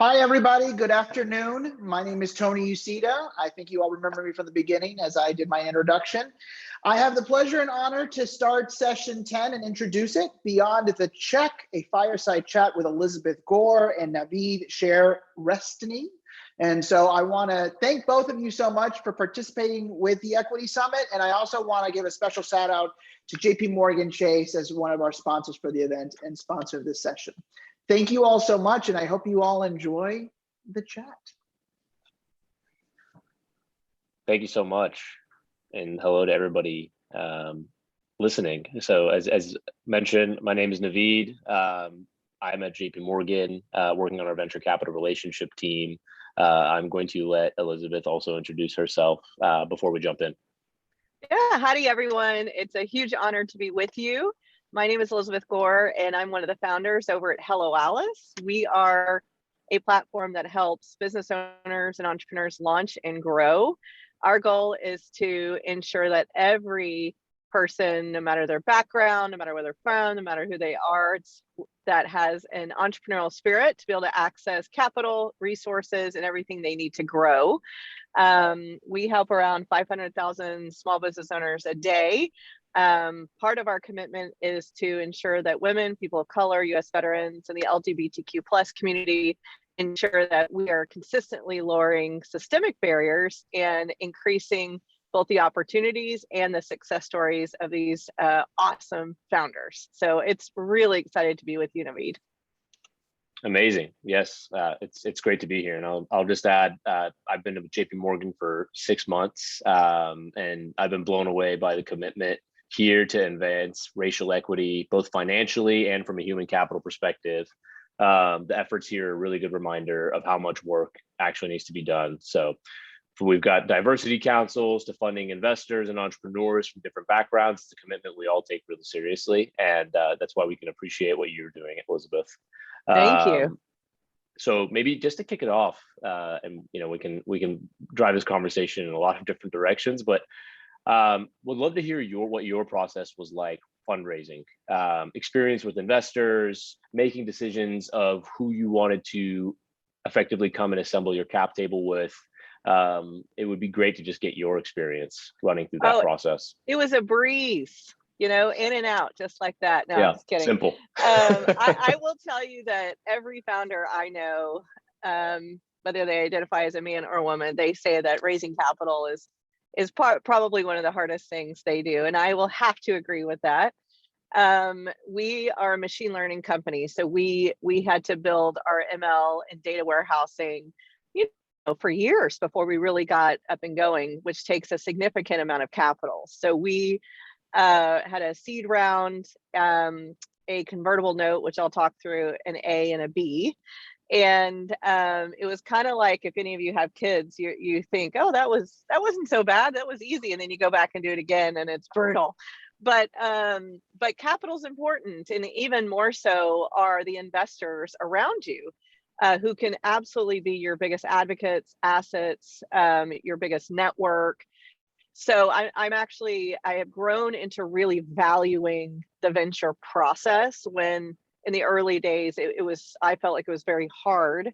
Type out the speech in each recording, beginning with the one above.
Hi, everybody. Good afternoon. My name is Tony Uceda. I think you all remember me from the beginning as I did my introduction. I have the pleasure and honor to start session 10 and introduce it, Beyond the Check, a fireside chat with Elizabeth Gore and Navid Shahrestani. And so I want to thank both of you so much for participating with the Equity Summit. And I also want to give a special shout out to JP Morgan Chase as one of our sponsors for the event and sponsor of this session. Thank you all so much, and I hope you all enjoy the chat. Thank you so much, and hello to everybody listening. So as mentioned, my name is Navid. I'm at JP Morgan, working on our venture capital relationship team. I'm going to let Elizabeth also introduce herself before we jump in. Yeah, howdy everyone. It's a huge honor to be with you. My name is Elizabeth Gore, and I'm one of the founders over at Hello Alice. We are a platform that helps business owners and entrepreneurs launch and grow. Our goal is to ensure that every person, no matter their background, no matter where they're from, no matter who they are, that has an entrepreneurial spirit to be able to access capital, resources, and everything they need to grow. We help around 500,000 small business owners a day. Part of our commitment is to ensure that women, people of color, US veterans, and the LGBTQ plus community ensure that we are consistently lowering systemic barriers and increasing both the opportunities and the success stories of these awesome founders. So it's really excited to be with you, Navid. Amazing. Yes, it's great to be here. And I'll just add, I've been to JP Morgan for 6 months, and I've been blown away by the commitment here to advance racial equity, both financially and from a human capital perspective. The efforts here are a really good reminder of how much work actually needs to be done. So we've got diversity councils to funding investors and entrepreneurs from different backgrounds. It's a commitment we all take really seriously. And that's why we can appreciate what you're doing, Elizabeth. Thank you. So maybe just to kick it off, and we can drive this conversation in a lot of different directions, but would love to hear what your process was like fundraising, experience with investors, making decisions of who you wanted to effectively come and assemble your cap table with. It would be great to just get your experience running through that process. It was a breeze, in and out, just like that. No, yeah, I'm just kidding. Simple. I will tell you that every founder I know, whether they identify as a man or a woman, they say that raising capital is probably one of the hardest things they do. And I will have to agree with that. We are a machine learning company. So we had to build our ML and data warehousing, for years before we really got up and going, which takes a significant amount of capital. So we had a seed round, a convertible note, which I'll talk through, an A and a B. And it was kind of like, if any of you have kids, you think, oh, that wasn't so bad, that was easy, and then you go back and do it again and it's brutal. But capital's important, and even more so are the investors around you, who can absolutely be your biggest advocates, assets, your biggest network. So I have grown into really valuing the venture process when in the early days, I felt like it was very hard.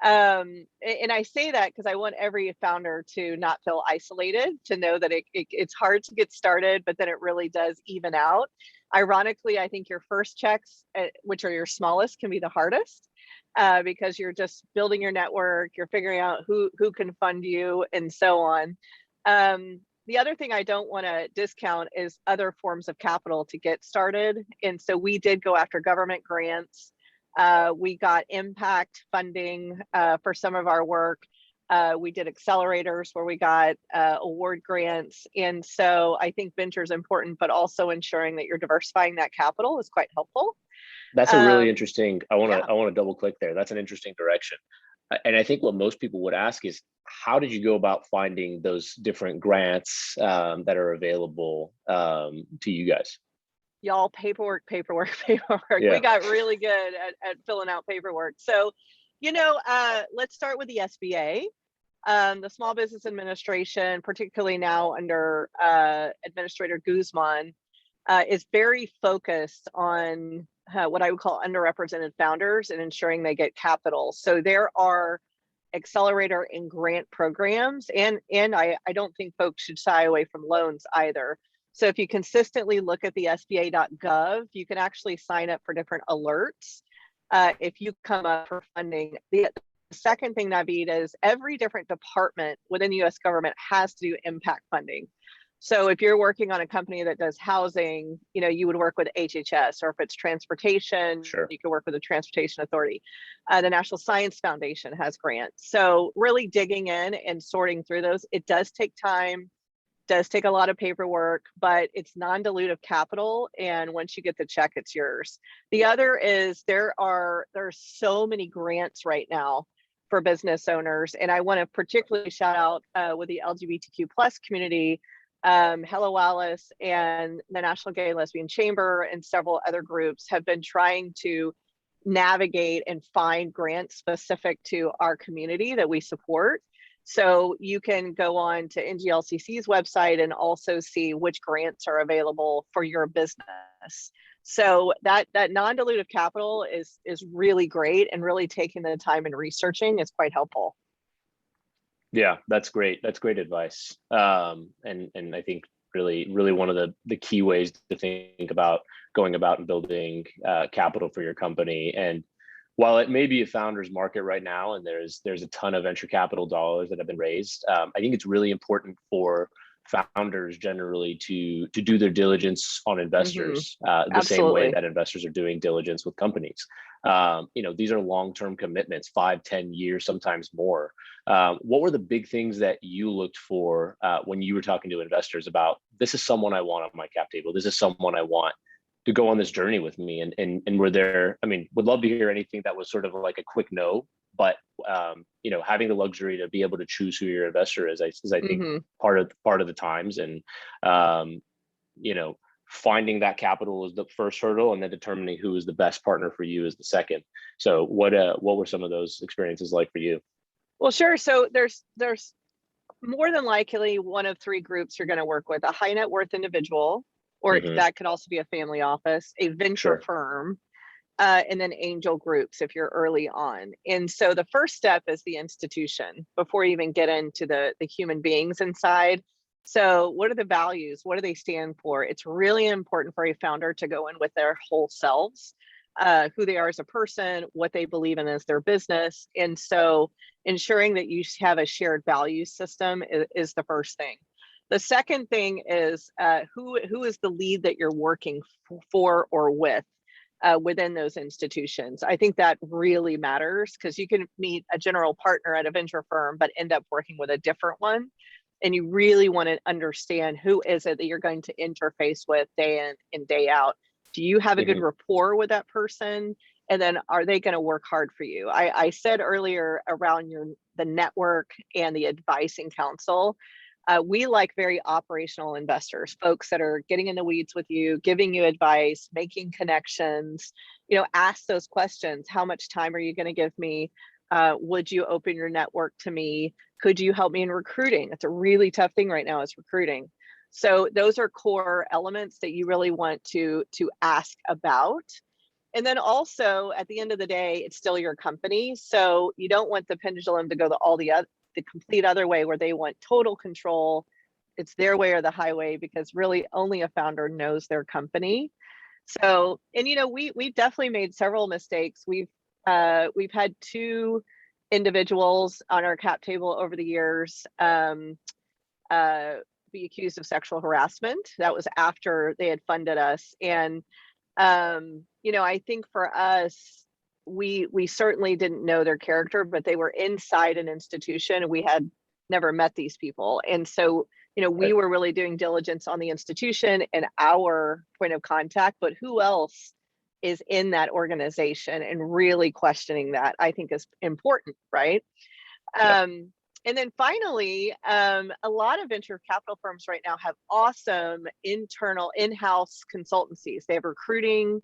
And I say that because I want every founder to not feel isolated, to know that it's hard to get started, but then it really does even out. Ironically, I think your first checks, which are your smallest, can be the hardest, because you're just building your network, you're figuring out who can fund you, and so on. The other thing I don't want to discount is other forms of capital to get started. And so we did go after government grants. We got impact funding for some of our work. We did accelerators where we got award grants. And so I think venture is important, but also ensuring that you're diversifying that capital is quite helpful. That's a really interesting, I want to double click there. That's an interesting direction. And I think what most people would ask is, how did you go about finding those different grants that are available to you guys? Y'all, paperwork. Yeah. We got really good at filling out paperwork. So, let's start with the SBA. The Small Business Administration, particularly now under Administrator Guzman, is very focused on what I would call underrepresented founders and ensuring they get capital. So there are accelerator and grant programs, and I don't think folks should shy away from loans either. So if you consistently look at the SBA.gov, you can actually sign up for different alerts if you come up for funding. The second thing, Navid, is every different department within the US government has to do impact funding. So if you're working on a company that does housing, you would work with HHS, or if it's transportation, Sure. you can work with the Transportation Authority. The National Science Foundation has grants. So really digging in and sorting through those, it does take time, does take a lot of paperwork, but it's non-dilutive capital. And once you get the check, it's yours. The other is there are so many grants right now for business owners. And I want to particularly shout out with the LGBTQ plus community, Hello Alice and the National Gay and Lesbian Chamber and several other groups have been trying to navigate and find grants specific to our community that we support. So you can go on to NGLCC's website and also see which grants are available for your business. So that non-dilutive capital is really great, and really taking the time and researching is quite helpful. Yeah, that's great. That's great advice. And I think really one of the key ways to think about going about and building capital for your company. And while it may be a founder's market right now, and there's a ton of venture capital dollars that have been raised, I think it's really important for founders generally to do their diligence on investors the same way that investors are doing diligence with companies. These are long-term commitments, 5-10 years, sometimes more. What were the big things that you looked for when you were talking to investors about, this is someone I want on my cap table, this is someone I want to go on this journey with me? And were there, would love to hear anything that was sort of like a quick no, but having the luxury to be able to choose who your investor is I think part of the times. And finding that capital is the first hurdle, and then determining who is the best partner for you is the second. So what were some of those experiences like for you? Well, sure. So there's more than likely one of three groups you're going to work with: a high net worth individual, or that could also be a family office, a venture firm, and then angel groups if you're early on. And so the first step is the institution before you even get into the human beings inside. So what are the values? What do they stand for? It's really important for a founder to go in with their whole selves, who they are as a person, what they believe in as their business. And so ensuring that you have a shared value system is the first thing. The second thing is who is the lead that you're working for or with within those institutions. I think that really matters, because you can meet a general partner at a venture firm but end up working with a different one. And you really want to understand who is it that you're going to interface with day in and day out. Do you have a good rapport with that person? And then are they going to work hard for you? I said earlier around the network and the advice and counsel. We like very operational investors, folks that are getting in the weeds with you, giving you advice, making connections. Ask those questions. How much time are you going to give me? Would you open your network to me? Could you help me in recruiting? It's a really tough thing right now, is recruiting. So those are core elements that you really want to ask about. And then also at the end of the day, it's still your company. So you don't want the pendulum to go the complete other way, where they want total control. It's their way or the highway, because really only a founder knows their company. So, and we've definitely made several mistakes. We've had two individuals on our cap table over the years be accused of sexual harassment. That was after they had funded us. And I think for us, we certainly didn't know their character, but they were inside an institution. We had never met these people. And so, we were really doing diligence on the institution and our point of contact, but who else is in that organization, and really questioning that, I think, is important, right? And then finally, a lot of venture capital firms right now have awesome internal in-house consultancies. They have recruiting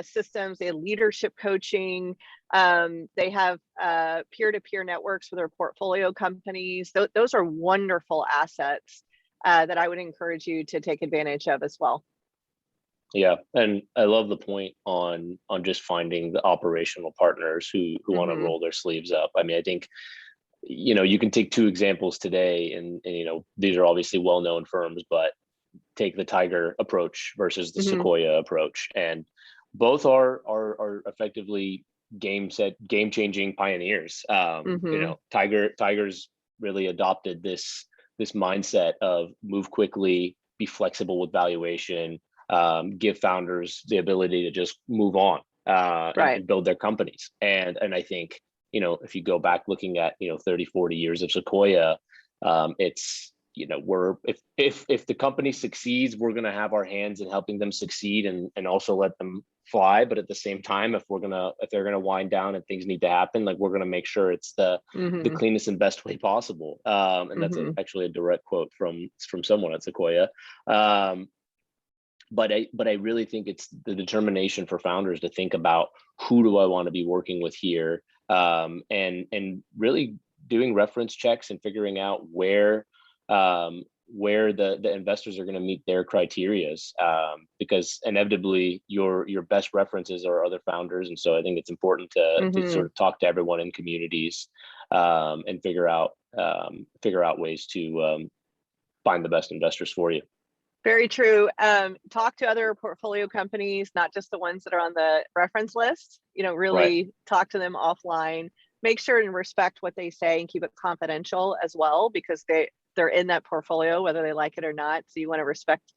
systems, they have leadership coaching, they have peer-to-peer networks for their portfolio companies. Those are wonderful assets that I would encourage you to take advantage of as well. Yeah, and I love the point on just finding the operational partners who want to roll their sleeves up. I mean, I think, you can take two examples today, and these are obviously well-known firms, but take the Tiger approach versus the Sequoia approach, and both are effectively game changing pioneers. Tiger's really adopted this mindset of move quickly, be flexible with valuation, give founders the ability to just move on and build their companies. And I think, if you go back looking at 30, 40 years of Sequoia, it's if the company succeeds, we're going to have our hands in helping them succeed and also let them fly. But at the same time, if they're going to wind down and things need to happen, like, we're going to make sure it's the cleanest and best way possible. And that's actually a direct quote from someone at Sequoia. But I really think it's the determination for founders to think about, who do I want to be working with here, and really doing reference checks and figuring out where the investors are going to meet their criterias, because inevitably your best references are other founders. And so I think it's important to sort of talk to everyone in communities, and figure out ways to find the best investors for you. Very true. Talk to other portfolio companies, not just the ones that are on the reference list. Really talk to them offline. Make sure and respect what they say and keep it confidential as well, because they're in that portfolio, whether they like it or not. So you want to respect,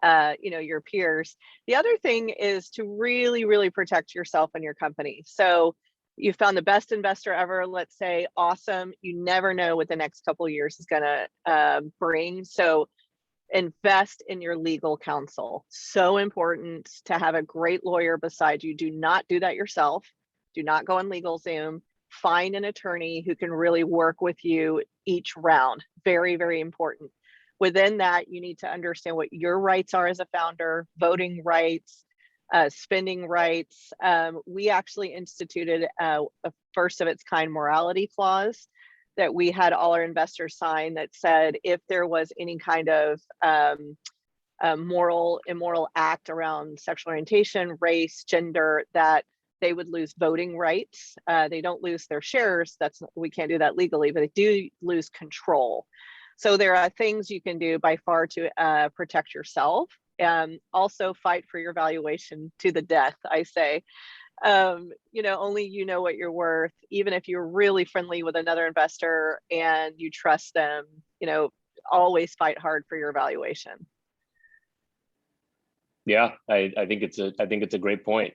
your peers. The other thing is to really, really protect yourself and your company. So you found the best investor ever, let's say, awesome. You never know what the next couple of years is going to bring. So invest in your legal counsel. So important to have a great lawyer beside you. Do not do that yourself. Do not go on LegalZoom. Find an attorney who can really work with you each round. Very, very important. Within that, you need to understand what your rights are as a founder, voting rights, spending rights. We actually instituted a first of its kind morality clause that we had all our investors sign, that said, if there was any kind of immoral act around sexual orientation, race, gender, that they would lose voting rights. They don't lose their shares. We can't do that legally, but they do lose control. So there are things you can do by far to protect yourself. Also fight for your valuation to the death, I say. Only you know what you're worth. Even if you're really friendly with another investor and you trust them, always fight hard for your valuation. Yeah, I think it's a great point.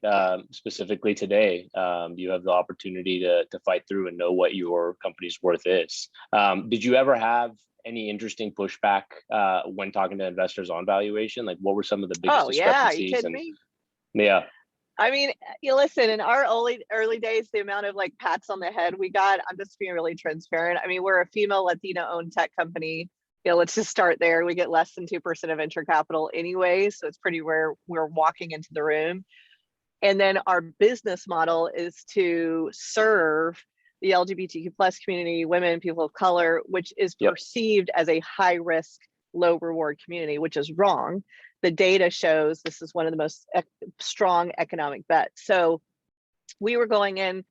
Specifically today, you have the opportunity to fight through and know what your company's worth is. Did you ever have any interesting pushback when talking to investors on valuation? Like, what were some of the biggest discrepancies? You kidding me? Yeah. I mean, you listen, in our early days, the amount of like pats on the head we got, I'm just being really transparent. I mean, we're a female Latina owned tech company. Let's just start there. We get less than 2% of venture capital anyway. So it's pretty rare we're walking into the room. And then our business model is to serve the LGBTQ plus community, women, people of color, which is perceived as a high risk, low reward community, which is wrong. The data shows this is one of the most strong economic bets. So we were going in,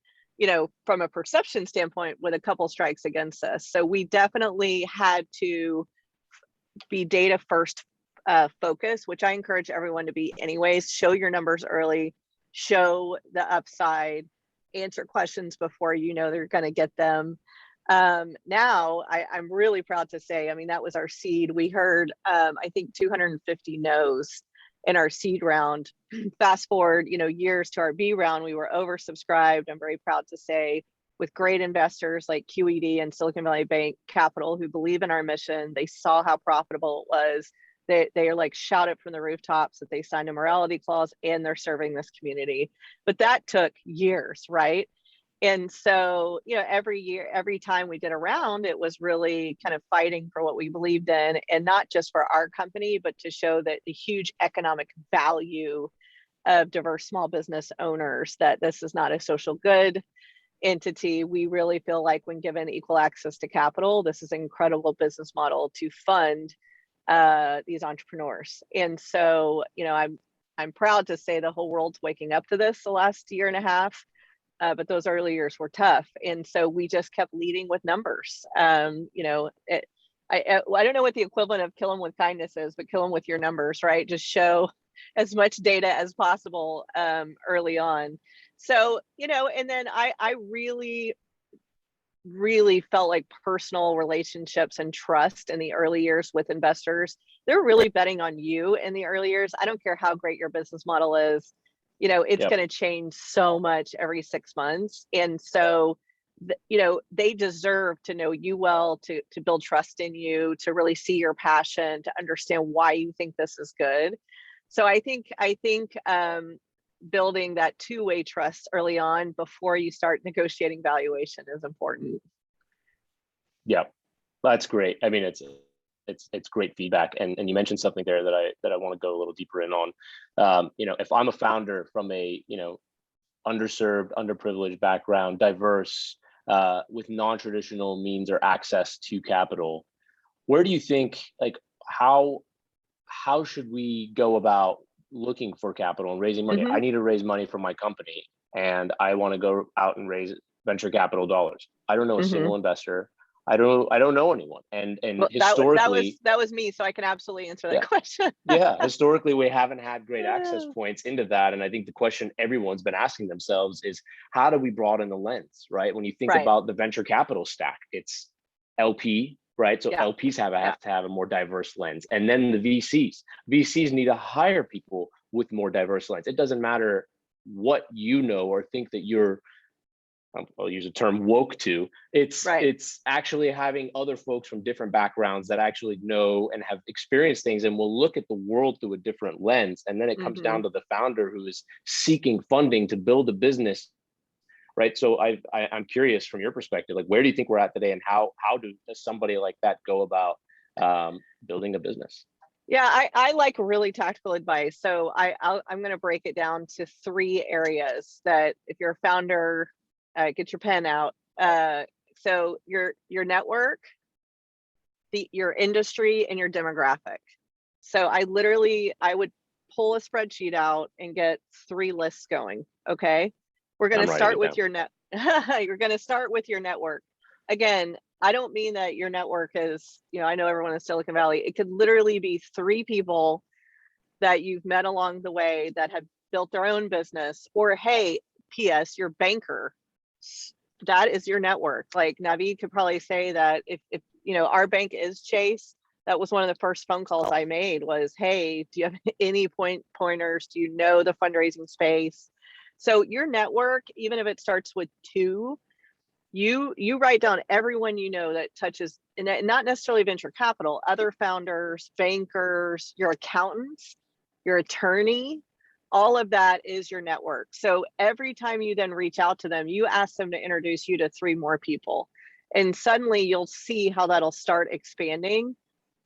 from a perception standpoint, with a couple strikes against us. So we definitely had to be data first focus, which I encourage everyone to be anyways. Show your numbers early, show the upside, answer questions before they're going to get them. Now I'm really proud to say, I mean, that was our seed. We heard, I think 250 no's in our seed round. Fast forward, years to our B round, we were oversubscribed. I'm very proud to say, with great investors like QED and Silicon Valley Bank Capital, who believe in our mission. They saw how profitable it was. They are like shouted from the rooftops that they signed a morality clause and they're serving this community. But that took years, right? And so, every year, every time we did a round, it was really kind of fighting for what we believed in, and not just for our company, but to show that the huge economic value of diverse small business owners, that this is not a social good entity. We really feel like when given equal access to capital, this is an incredible business model to fund these entrepreneurs. And so, I'm I'm proud to say the whole world's waking up to this the last year and a half. But those early years were tough. And so we just kept leading with numbers. You know, I don't know what the equivalent of kill them with kindness is, but kill them with your numbers, right? Just show as much data as possible early on. So, you know, and then I really felt like personal relationships and trust in the early years with investors. They're really betting on you in the early years. I don't care how great your business model is. You know, it's going to change so much every 6 months. And so, you know, they deserve to know you well, to build trust in you, to really see your passion, to understand why you think this is good. So I think building that two-way trust early on before you start negotiating valuation is important. Yeah, that's great. I mean, it's great feedback, and you mentioned something there that I want to go a little deeper in on. You know, if I'm a founder from a, you know, underserved, underprivileged background, diverse, with non-traditional means or access to capital, where do you think, like, how should we go about looking for capital and raising money? I need to raise money for my company, and I want to go out and raise venture capital dollars. I don't know a single investor. I don't know anyone. And well, historically, that was me, so I can absolutely answer that question. Yeah, historically we haven't had great access points into that, and I think the question everyone's been asking themselves is, how do we broaden the lens, right? When you think about the venture capital stack, it's LP, right? So LPs have to have a more diverse lens, and then the VCs need to hire people with more diverse lens. It doesn't matter what you know or think that you're, I'll use the term woke to. It's actually having other folks from different backgrounds that actually know and have experienced things and will look at the world through a different lens. And then it comes down to the founder who is seeking funding to build a business, right? So I'm curious from your perspective, like, where do you think we're at today, and how does somebody like that go about building a business? Yeah, I like really tactical advice. So I'm going to break it down to 3 areas that, if you're a founder, get your pen out. So your network, your industry, and your demographic. So I would pull a spreadsheet out and get 3 lists going. Okay, we're going to start with your you're going to start with your network. Again, I don't mean that your network is, you know, I know everyone in Silicon Valley. It could literally be 3 people that you've met along the way that have built their own business, or, hey, PS, your banker. That is your network. Like Navid could probably say that if you know, our bank is Chase. That was one of the first phone calls I made was, hey, do you have any pointers? Do you know the fundraising space? So your network, even if it starts with 2, you write down everyone you know that touches, and not necessarily venture capital, other founders, bankers, your accountants, your attorney. All of that is your network. So every time you then reach out to them, you ask them to introduce you to 3 more people. And suddenly you'll see how that'll start expanding.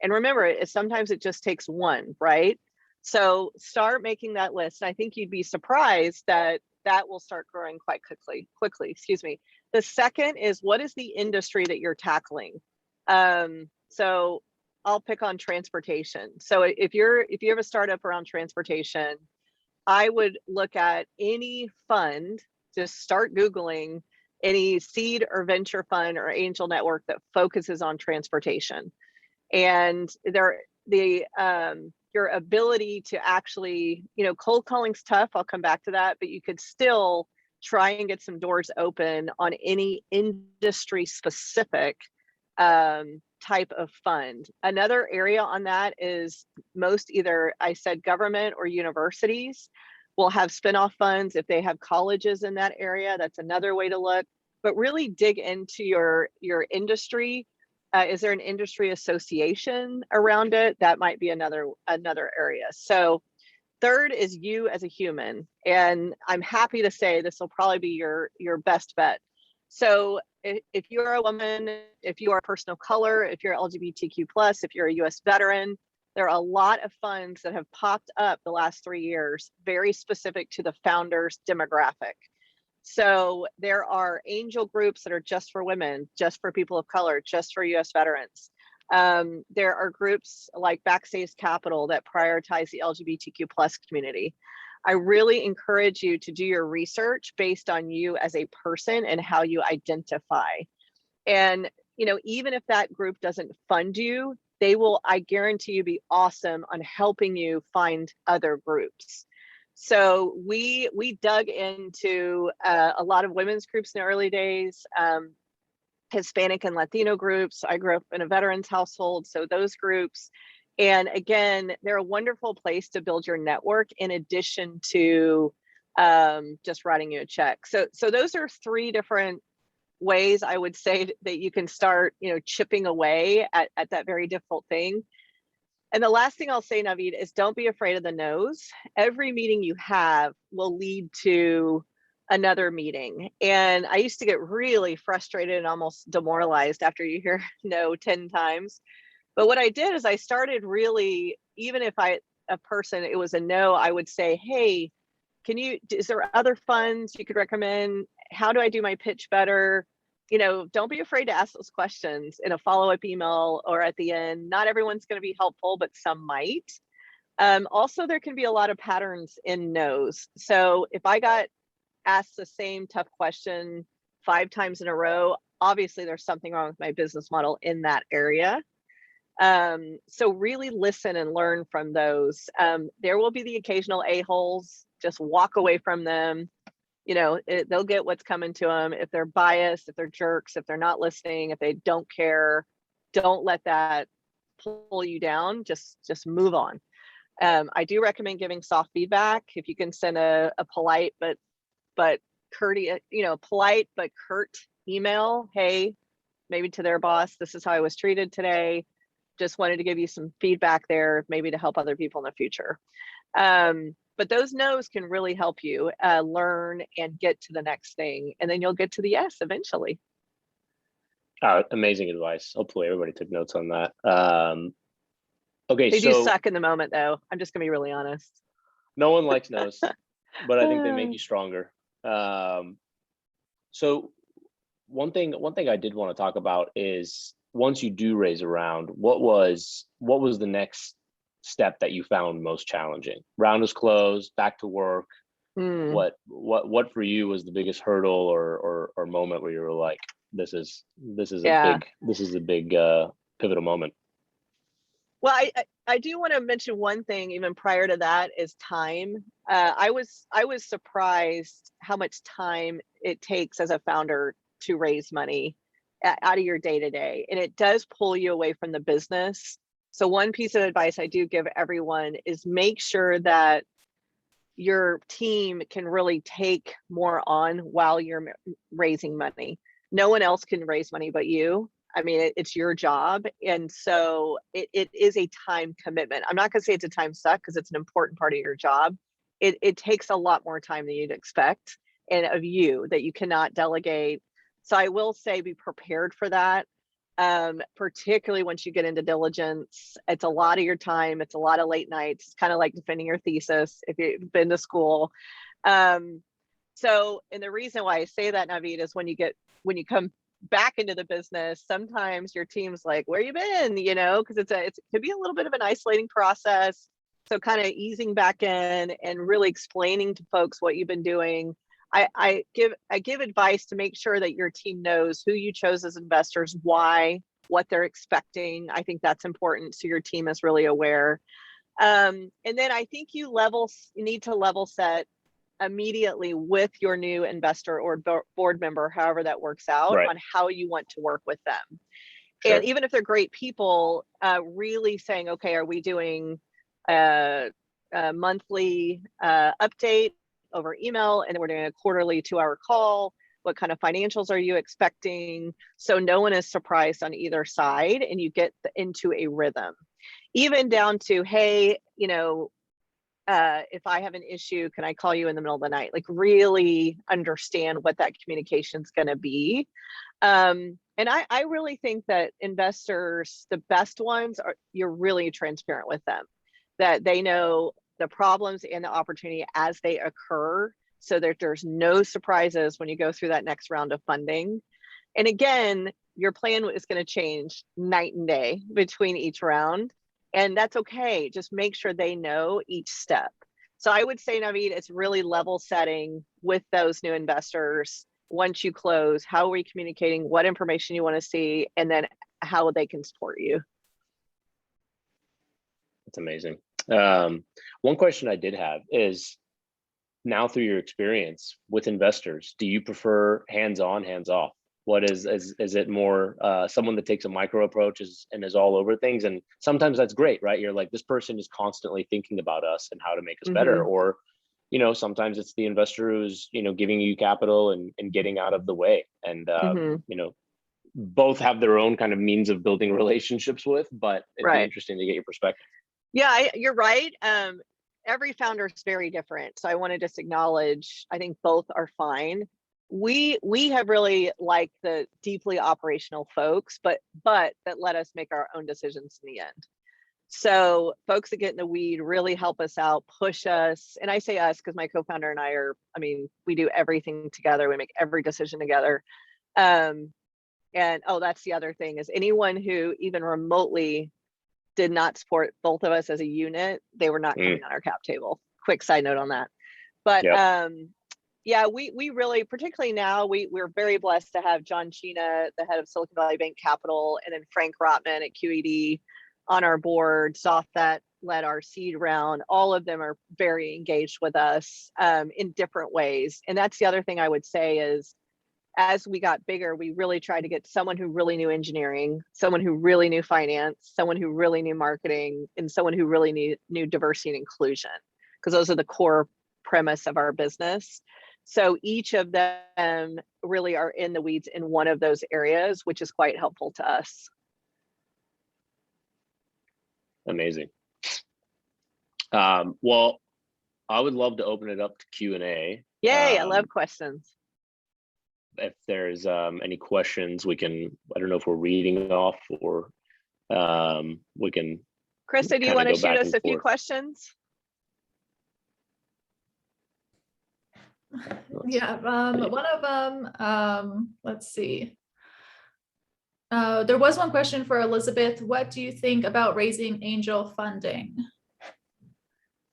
And remember, sometimes it just takes 1, right? So start making that list. I think you'd be surprised that will start growing quite quickly, excuse me. The second is, what is the industry that you're tackling? So I'll pick on transportation. So if you have a startup around transportation, I would look at any fund, just start Googling any seed or venture fund or angel network that focuses on transportation. And your ability to actually, you know, cold calling's tough. I'll come back to that, but you could still try and get some doors open on any industry specific type of fund. Another area on that is most, either I said government or universities will have spinoff funds if they have colleges in that area. That's another way to look, but really dig into your industry. Is there an industry association around it? That might be another area. So third is you as a human. And I'm happy to say this will probably be your best bet. So if you're a woman, if you are a person of color, if you're LGBTQ+, if you're a US veteran, there are a lot of funds that have popped up the last 3 years, very specific to the founder's demographic. So there are angel groups that are just for women, just for people of color, just for US veterans. There are groups like Backstage Capital that prioritize the LGBTQ plus community. I really encourage you to do your research based on you as a person and how you identify. And, you know, even if that group doesn't fund you, they will, I guarantee you, be awesome on helping you find other groups. So we dug into a lot of women's groups in the early days, Hispanic and Latino groups. I grew up in a veterans household, so those groups. And again, they're a wonderful place to build your network in addition to just writing you a check. So those are three different ways I would say that you can start, you know, chipping away at that very difficult thing. And the last thing I'll say, Navid, is don't be afraid of the no's. Every meeting you have will lead to another meeting. And I used to get really frustrated and almost demoralized after you hear no 10 times. But what I did is I started really, even if a person, it was a no, I would say, hey, is there other funds you could recommend? How do I do my pitch better? You know, don't be afraid to ask those questions in a follow-up email or at the end. Not everyone's going to be helpful, but some might. Also, there can be a lot of patterns in no's. So if I got asked the same tough question 5 times in a row, obviously there's something wrong with my business model in that area. So really listen and learn from those. There will be the occasional a-holes, just walk away from them. You know, they'll get what's coming to them. If they're biased, if they're jerks, if they're not listening, if they don't care, don't let that pull you down. Just move on. I do recommend giving soft feedback. If you can send a polite but courteous, you know, polite but curt email. Hey, maybe to their boss, this is how I was treated today. Just wanted to give you some feedback there, maybe to help other people in the future. But those no's can really help you learn and get to the next thing. And then you'll get to the yes eventually. Amazing advice. Hopefully everybody took notes on that. Okay, They do suck in the moment though. I'm just gonna be really honest. No one likes no's, but I think they make you stronger. So one thing I did want to talk about is, once you do raise a round, what was the next step that you found most challenging? Round is closed, back to work. What for you was the biggest hurdle or moment where you were like, this is a big pivotal moment? Well, I do want to mention one thing even prior to that is time. I was surprised how much time it takes as a founder to raise money out of your day-to-day, and it does pull you away from the business. So one piece of advice I do give everyone is make sure that your team can really take more on while you're raising money. No one else can raise money but you. I mean, it's your job. And so it is a time commitment. I'm not going to say it's a time suck because it's an important part of your job. It takes a lot more time than you'd expect, and of you, that you cannot delegate. So I will say be prepared for that, particularly once you get into diligence. It's a lot of your time. It's a lot of late nights. It's kind of like defending your thesis if you've been to school. So, and the reason why I say that, Navid, is when you come back into the business, sometimes your team's like, where you been? You know, because it could be a little bit of an isolating process. So kind of easing back in and really explaining to folks what you've been doing. I give advice to make sure that your team knows who you chose as investors, why, what they're expecting. I think that's important, so your team is really aware. And then I think you need to level set immediately with your new investor or board member, however that works out, right, on how you want to work with them. Sure. And even if they're great people, really saying, okay, are we doing a monthly update over email, and then we're doing a quarterly 2-hour call? What kind of financials are you expecting? So no one is surprised on either side, and you get into a rhythm. Even down to, hey, you know, if I have an issue, can I call you in the middle of the night? Like, really understand what that communication is going to be. And I really think that investors, the best ones, you're really transparent with them, that they know the problems and the opportunity as they occur, so that there's no surprises when you go through that next round of funding. And again, your plan is going to change night and day between each round. And that's okay. Just make sure they know each step. So I would say, Navid, it's really level setting with those new investors. Once you close, how are we communicating, what information you want to see, and then how they can support you. That's amazing. One question I did have is, now through your experience with investors, do you prefer hands-on, hands-off? What is it more someone that takes a micro approach and is all over things? And sometimes that's great, right? You're like, this person is constantly thinking about us and how to make us better. Or, you know, sometimes it's the investor who's, you know, giving you capital and getting out of the way. And, you know, both have their own kind of means of building relationships with, but it'd be interesting to get your perspective. Yeah, you're right. Every founder is very different. So I want to just acknowledge, I think both are fine. We have really liked the deeply operational folks, but that let us make our own decisions in the end. So folks that get in the weed really help us out, push us. And I say us because my co-founder and I we do everything together. We make every decision together. And that's the other thing, is anyone who even remotely did not support both of us as a unit, they were not coming on our cap table. Quick side note on that. But yeah, we really, particularly now, we're very blessed to have John Chena, the head of Silicon Valley Bank Capital, and then Frank Rotman at QED on our board. Zoff that led our seed round. All of them are very engaged with us in different ways. And that's the other thing I would say is, as we got bigger, we really tried to get someone who really knew engineering, someone who really knew finance, someone who really knew marketing, and someone who really knew diversity and inclusion, because those are the core premise of our business. So each of them really are in the weeds in one of those areas, which is quite helpful to us. Amazing. Well, I would love to open it up to Q&A. Yay, I love questions. If there's any questions, we can, I don't know if we're reading off or we can. Krista, do you want to shoot us a few questions? Yeah, one of them, let's see. There was one question for Elizabeth. What do you think about raising angel funding?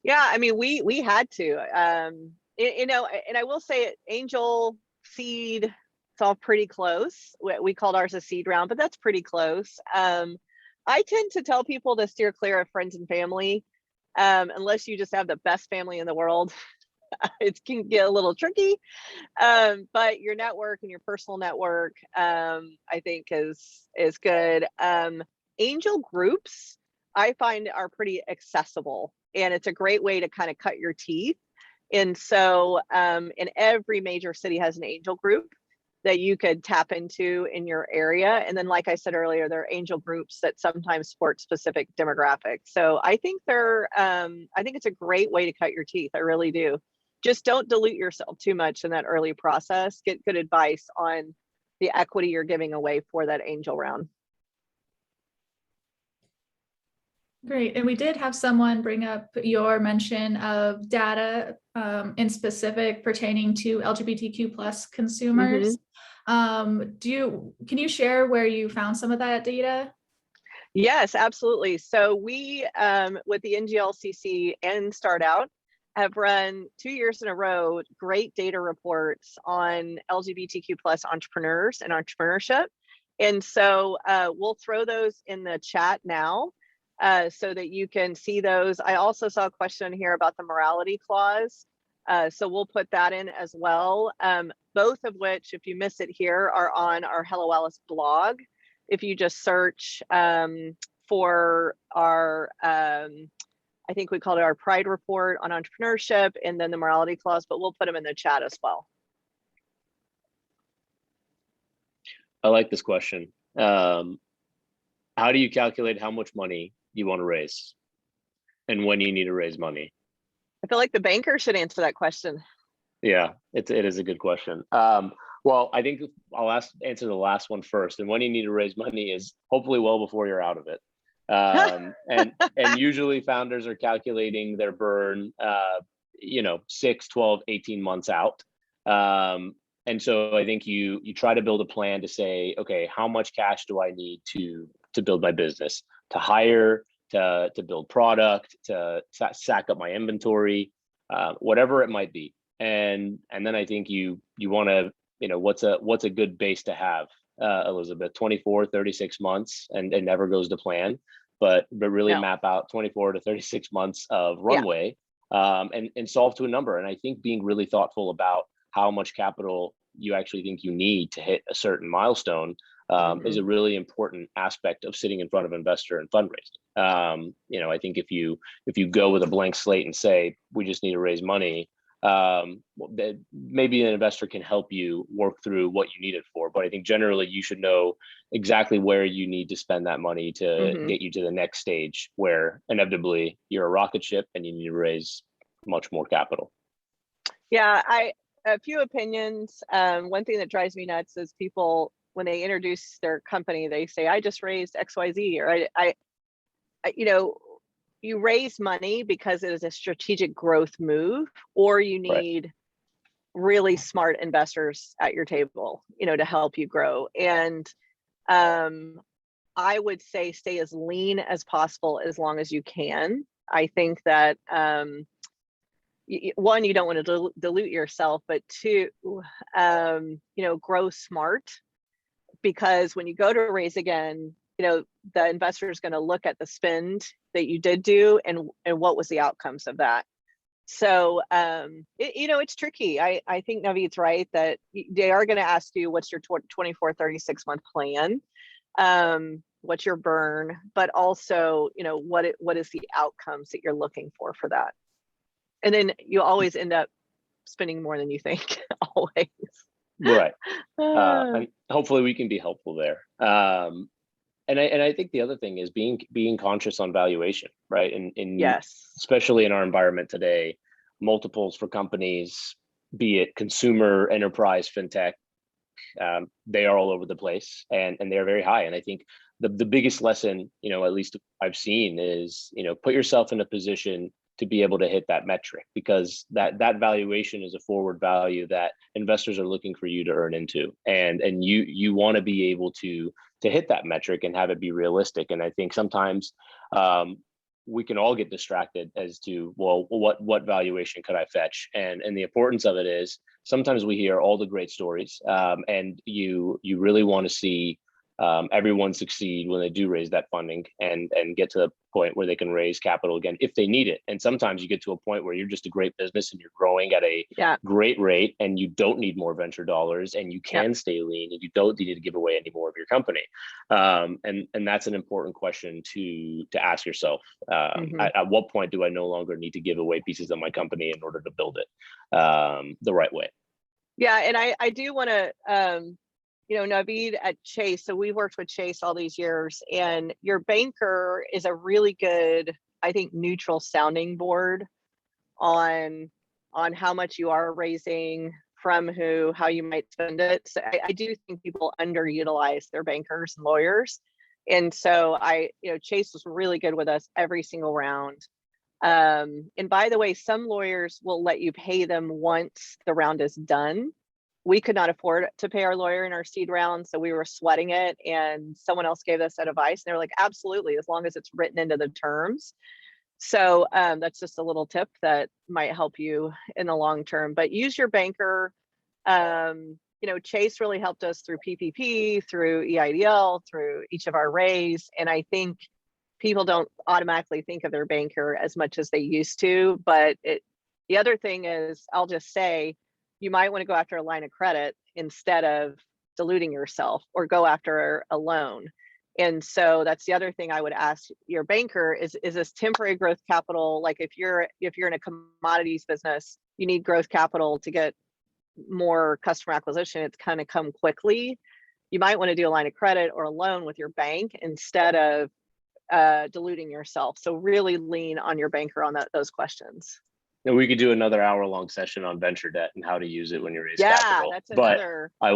Yeah, I mean, we had to, you know, and I will say angel seed, it's all pretty close. We called ours a seed round, but that's pretty close. I tend to tell people to steer clear of friends and family, unless you just have the best family in the world. It can get a little tricky, but your network and your personal network, I think is good. Angel groups, I find, are pretty accessible, and it's a great way to kind of cut your teeth. And so, and every major city has an angel group that you could tap into in your area. And then, like I said earlier, there are angel groups that sometimes support specific demographics. So I think I think it's a great way to cut your teeth. I really do. Just don't dilute yourself too much in that early process. Get good advice on the equity you're giving away for that angel round. Great. And we did have someone bring up your mention of data in specific pertaining to LGBTQ plus consumers. Can you share where you found some of that data? Yes, absolutely. So we, with the NGLCC and StartOut, have run 2 years in a row great data reports on LGBTQ plus entrepreneurs and entrepreneurship. And so we'll throw those in the chat now so that you can see those. I also saw a question here about the morality clause. So we'll put that in as well. Both of which, if you miss it here, are on our Hello Alice blog. If you just search for our, I think we called it our Pride Report on entrepreneurship, and then the morality clause, but we'll put them in the chat as well. I like this question. How do you calculate how much money you want to raise and when you need to raise money? I feel like the banker should answer that question. Yeah, it is a good question. Well, I think I'll answer the last one first. And when you need to raise money is hopefully well before you're out of it. And usually founders are calculating their burn, 6, 12, 18 months out. And so I think you try to build a plan to say, okay, how much cash do I need to build my business, to hire, to build product, to sack up my inventory, whatever it might be. And then I think you want to, what's a good base to have, Elizabeth? 24, 36 months, and it never goes to plan, but really map out 24 to 36 months of runway, and solve to a number. And I think being really thoughtful about how much capital you actually think you need to hit a certain milestone is a really important aspect of sitting in front of an investor and fundraising. I think if you go with a blank slate and say, we just need to raise money, maybe an investor can help you work through what you need it for. But I think generally you should know exactly where you need to spend that money to get you to the next stage, where inevitably you're a rocket ship and you need to raise much more capital. Yeah, a few opinions. One thing that drives me nuts is people, when they introduce their company, they say, I just raised XYZ, or you raise money because it is a strategic growth move, or you need really smart investors at your table, to help you grow. And I would say stay as lean as possible as long as you can. I think that one, you don't want to dilute yourself, but two, grow smart, because when you go to raise again, the investor is going to look at the spend that you did do and what was the outcomes of that. So, it's tricky. I think Navid's right that they are going to ask you, what's your 24, 36 month plan? What's your burn? But also, what is the outcomes that you're looking for that? And then you always end up spending more than you think, always. Right. And hopefully we can be helpful there. And I think the other thing is being conscious on valuation, right? And yes, especially in our environment today, multiples for companies, be it consumer, enterprise, fintech, they are all over the place, and they're very high. And I think the biggest lesson, at least I've seen, is, put yourself in a position to be able to hit that metric, because that valuation is a forward value that investors are looking for you to earn into, and you want to be able to hit that metric and have it be realistic. And I think sometimes we can all get distracted as to, well, what valuation could I fetch? And the importance of it is, sometimes we hear all the great stories, and you really want to see everyone succeed when they do raise that funding and get to the point where they can raise capital again if they need it. And sometimes you get to a point where you're just a great business and you're growing at a great rate, and you don't need more venture dollars, and you can stay lean, and you don't need to give away any more of your company. And that's an important question to ask yourself. At what point do I no longer need to give away pieces of my company in order to build it the right way? Yeah, and I do want to Navid at Chase, so we've worked with Chase all these years, and your banker is a really good, I think, neutral sounding board on how much you are raising, from who, how you might spend it. So I do think people underutilize their bankers and lawyers. And so Chase was really good with us every single round. And by the way, some lawyers will let you pay them once the round is done. We could not afford to pay our lawyer in our seed round, so we were sweating it, and someone else gave us that advice, and they were like, absolutely, as long as it's written into the terms. So that's just a little tip that might help you in the long term. But use your banker. Chase really helped us through PPP, through EIDL, through each of our raise, and I think people don't automatically think of their banker as much as they used to. But the other thing is, I'll just say, you might want to go after a line of credit instead of diluting yourself, or go after a loan. And so that's the other thing I would ask your banker is this temporary growth capital? Like if you're in a commodities business, you need growth capital to get more customer acquisition. It's kind of come quickly. You might want to do a line of credit or a loan with your bank instead of diluting yourself. So really lean on your banker on those questions. And we could do another hour-long session on venture debt and how to use it when you raise capital. That's another. But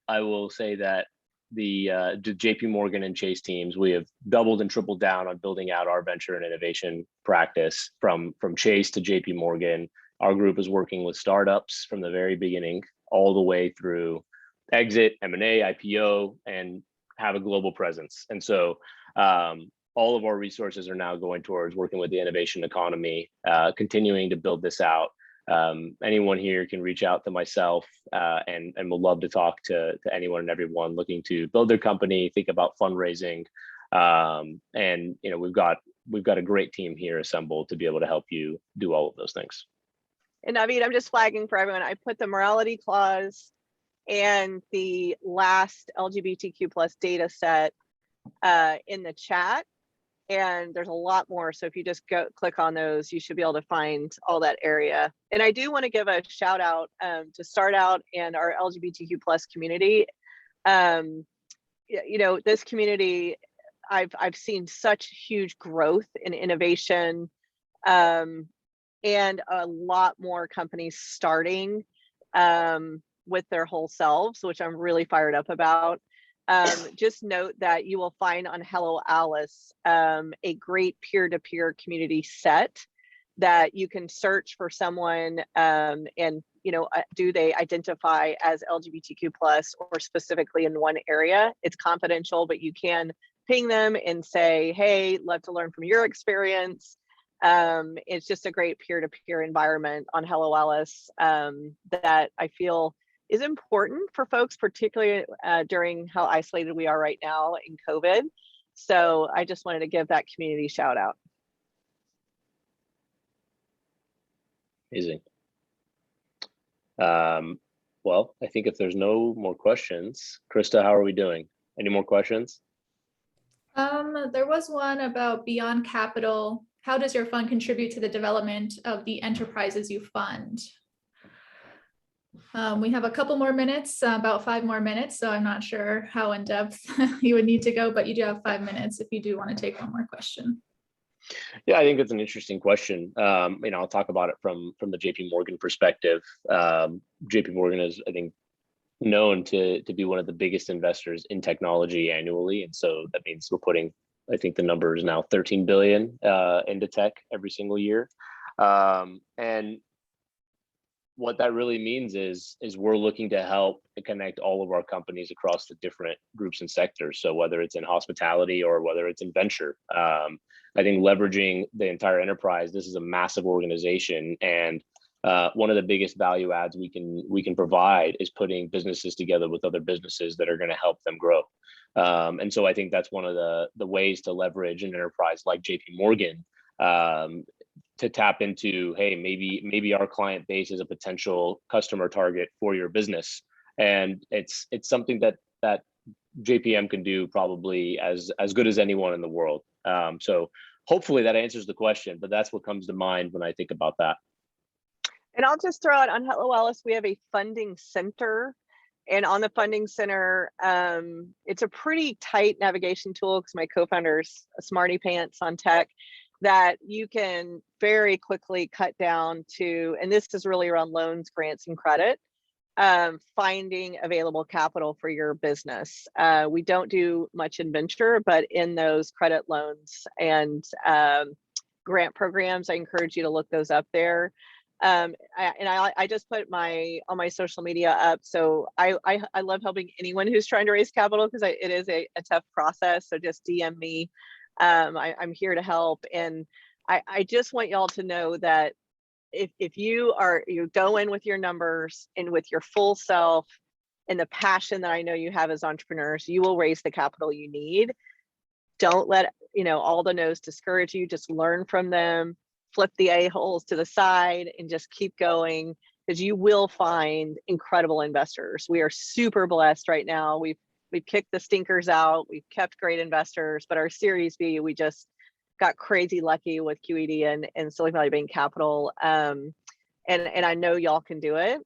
I will say that the JP Morgan and Chase teams, we have doubled and tripled down on building out our venture and innovation practice from Chase to JP Morgan. Our group is working with startups from the very beginning all the way through exit, M&A, IPO, and have a global presence. And so all of our resources are now going towards working with the innovation economy, continuing to build this out. Anyone here can reach out to myself, and we'll love to talk to anyone and everyone looking to build their company, think about fundraising. And we've got a great team here assembled to be able to help you do all of those things. And Navid, I'm just flagging for everyone. I put the morality clause and the last LGBTQ plus data set in the chat. And there's a lot more. So if you just click on those, you should be able to find all that area. And I do want to give a shout out to StartOut and our LGBTQ plus community. This community, I've seen such huge growth in innovation, and a lot more companies starting with their whole selves, which I'm really fired up about. Just note that you will find on Hello Alice a great peer-to-peer community set that you can search for someone, and do they identify as LGBTQ plus or specifically in one area. It's confidential, but you can ping them and say, hey, love to learn from your experience. It's just a great peer-to-peer environment on Hello Alice that I feel is important for folks, particularly during how isolated we are right now in COVID. So I just wanted to give that community shout out. Amazing. Well, I think if there's no more questions, Krista, how are we doing? Any more questions? There was one about Beyond Capital. How does your fund contribute to the development of the enterprises you fund? We have a couple more minutes, about 5 more minutes, so I'm not sure how in depth you would need to go, but you do have 5 minutes if you do want to take one more question. Yeah, I think it's an interesting question. I'll talk about it from the JP Morgan perspective. JP Morgan is, I think, known to be one of the biggest investors in technology annually, and so that means we're putting, I think the number is now 13 billion into tech every single year. And what that really means is we're looking to help connect all of our companies across the different groups and sectors. So whether it's in hospitality or whether it's in venture, I think leveraging the entire enterprise, this is a massive organization, and one of the biggest value adds we can provide is putting businesses together with other businesses that are going to help them grow. And so I think that's one of the ways to leverage an enterprise like JP Morgan to tap into, hey, maybe our client base is a potential customer target for your business, and it's something that JPM can do probably as good as anyone in the world. So hopefully that answers the question, but that's what comes to mind when I think about that. And I'll just throw out on Hello Alice, we have a funding center. And on the funding center, it's a pretty tight navigation tool because my co-founder's a smarty pants on tech, that you can very quickly cut down to, and this is really around loans, grants, and credit, finding available capital for your business. We don't do much in venture, but in those credit loans and grant programs, I encourage you to look those up there. I just put on my social media up. So I love helping anyone who's trying to raise capital because it is a tough process. So just DM me. I'm here to help. And I just want y'all to know that if you go in with your numbers and with your full self and the passion that I know you have as entrepreneurs, you will raise the capital you need. Don't let all the no's discourage you. Just learn from them, flip the a-holes to the side, and just keep going, because you will find incredible investors. We are super blessed right now. We've kicked the stinkers out. We've kept great investors, but our Series B, we just got crazy lucky with QED and Silicon Valley Bank Capital. And I know y'all can do it.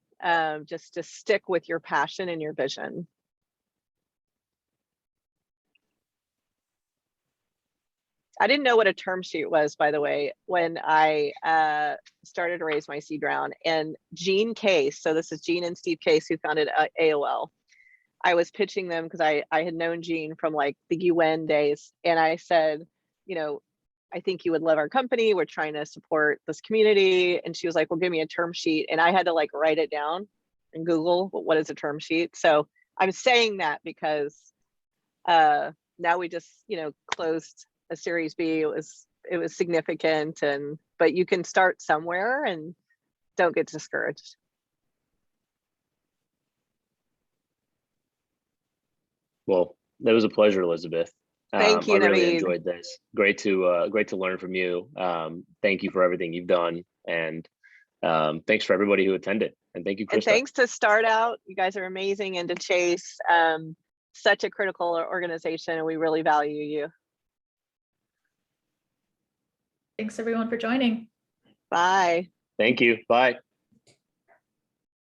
Just to stick with your passion and your vision. I didn't know what a term sheet was, by the way, when I started to raise my seed round. And Gene Case, so this is Gene and Steve Case, who founded AOL. I was pitching them because I had known Gene from like the UN days. And I said, I think you would love our company. We're trying to support this community. And she was like, well, give me a term sheet. And I had to like write it down. and Google what is a term sheet. So I'm saying that because now we just, closed a Series B. It was significant, but you can start somewhere and don't get discouraged. Well, that was a pleasure, Elizabeth. Thank you, I really Navid. enjoyed this. Great to learn from you. Thank you for everything you've done, and thanks for everybody who attended. And thank you, Krista. And thanks to StartOut. You guys are amazing, and to Chase, such a critical organization, and we really value you. Thanks everyone for joining. Bye. Thank you. Bye.